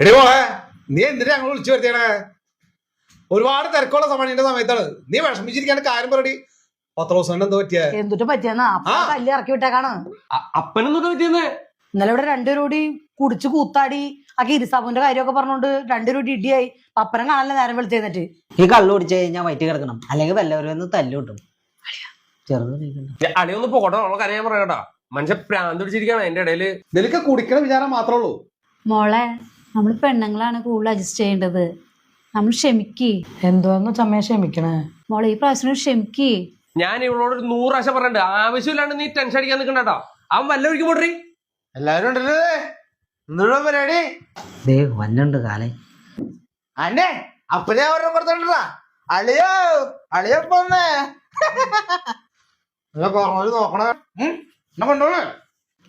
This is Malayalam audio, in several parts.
എടി മോളെ, നീ എന്തിനാ ഞങ്ങൾ വിളിച്ചു വരുത്തിയണേ? ഒരുപാട് തിരക്കുള്ള സമയത്തിന്റെ സമയത്താണ്. നീ വിഷമിച്ചിരിക്കാണ്ട് കാര്യം പറയടി. 10 ദിവസം എന്തോ പറ്റിയ എന്തിട്ട് പറ്റിയെന്നാ തല്ലി ഇറക്കി വിട്ടേക്കാണ്. അപ്പനെന്തൊട്ട് പറ്റിയെന്ന്? ഇന്നലെ ഇവിടെ രണ്ടുപേരും കൂടി കുടിച്ച് കൂത്താടി. ആ കിരിസാബുന്റെ കാര്യമൊക്കെ പറഞ്ഞോണ്ട് രണ്ടുപേരും കൂടി ഇടിയായി. പപ്പനം കാണാനല്ലേ നേരം വെളുത്തേന്നിട്ട്. ഈ കള്ളു കുടിച്ച് കഴിഞ്ഞാൽ വയറ്റി കിടക്കണം, അല്ലെങ്കിൽ വല്ലവരും തല്ലു കിട്ടും. ചെറുത് അളിയൊന്ന് പോകട്ടെ, നമ്മളെ കാര്യം ഞാൻ പറയട്ടോ. മനുഷ്യ പ്രാന്ത് പിടിച്ചിരിക്കാണ് അതിന്റെ ഇടയില്. നിനക്ക് കുടിക്കണ വിചാരം മാത്രമേ ഉള്ളൂ. മോളെ, നമ്മൾ പെണ്ണുങ്ങളാണ് കൂടുതൽ അഡ്ജസ്റ്റ് ചെയ്യേണ്ടത്. നമ്മൾ ക്ഷമിക്ക്. എന്തോന്ന് ചമ്മയെ ക്ഷമിക്കണേ മോളെ, ഈ പ്രാവശ്യം ക്ഷമിക്ക്. ഞാൻ ഇവളോട് ഒരു 100 പ്രാവശ്യം പറഞ്ഞിട്ടുണ്ട്, ആവശ്യമില്ലാണ്ട് നീ ടെൻഷൻ അടിക്കാൻ നിൽക്കണ്ടോ. അവൻ വല്ല ഒഴിക്കും പോട്ടെ. എല്ലാരും ഉണ്ടല്ലേ? എന്തുള്ള പരിപാടി? വന്നുണ്ട് കാലേ. അന്നെ അപ്പനെ അവരുടെ പുറത്തോട്ടാ. അളിയോ അളിയപ്പൊന്നേ നോക്കണേ കൊണ്ടോളൂ.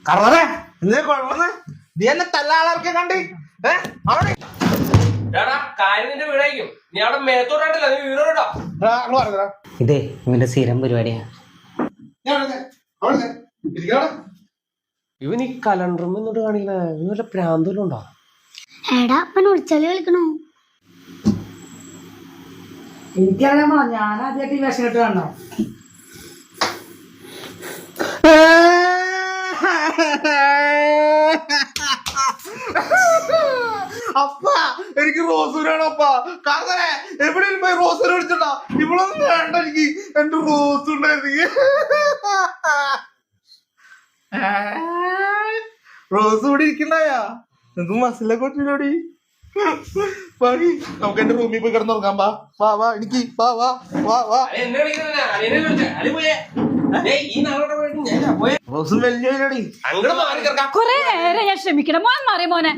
കറേ എന്തിനാ കുഴപ്പമെന്ന്? നീ എന്നെ തല്ലാളൊക്കെ കണ്ടി കാര്യം നിന്റെ വീടായിരിക്കും. നീ അവിടെ മേത്തോട്ടായിട്ടില്ല, നീ വീടോട്ടോ. ഇതേ ഇവന്റെ സ്ഥിരം പരിപാടിയാ. ഇവൻ ഈ കലണ്ടറും എന്നോട്ട് കാണിക്കണേ. ഇവന് വല്ല പ്രാന്തലും ഉണ്ടോ? എടാ അപ്പൻ ഒളിച്ചാലി കളിക്കണോ? എനിക്കറിയാമോ, ഞാൻ ആദ്യമായിട്ട് ഈ വേഷം കെട്ട് കാണണം. അപ്പ എനിക്ക് റോസൂരാണ് അപ്പ. കാരണം എവിടെയും പോയി റോസൂര് വിളിച്ചോണ്ടാ. ഇവളൊന്നും വേണ്ട എനിക്ക്. എന്റെ റോസ് ഉണ്ടായിരുന്നു. റോസ് കൂടി ഇരിക്കണ്ടായാ നിനക്ക് മസിലൊക്കെ കൊട്ടില്ലോടി. പാടി നമുക്ക് എന്റെ റൂമിൽ പോയി കിടന്നുറങ്ങാം. വാ വാ എനിക്ക് വാ വാ വാ വാ. റോസും വലിയ കൊറേ നേരം ഞാൻ ക്ഷമിക്കണം. മോൻ മാറി മോനെ.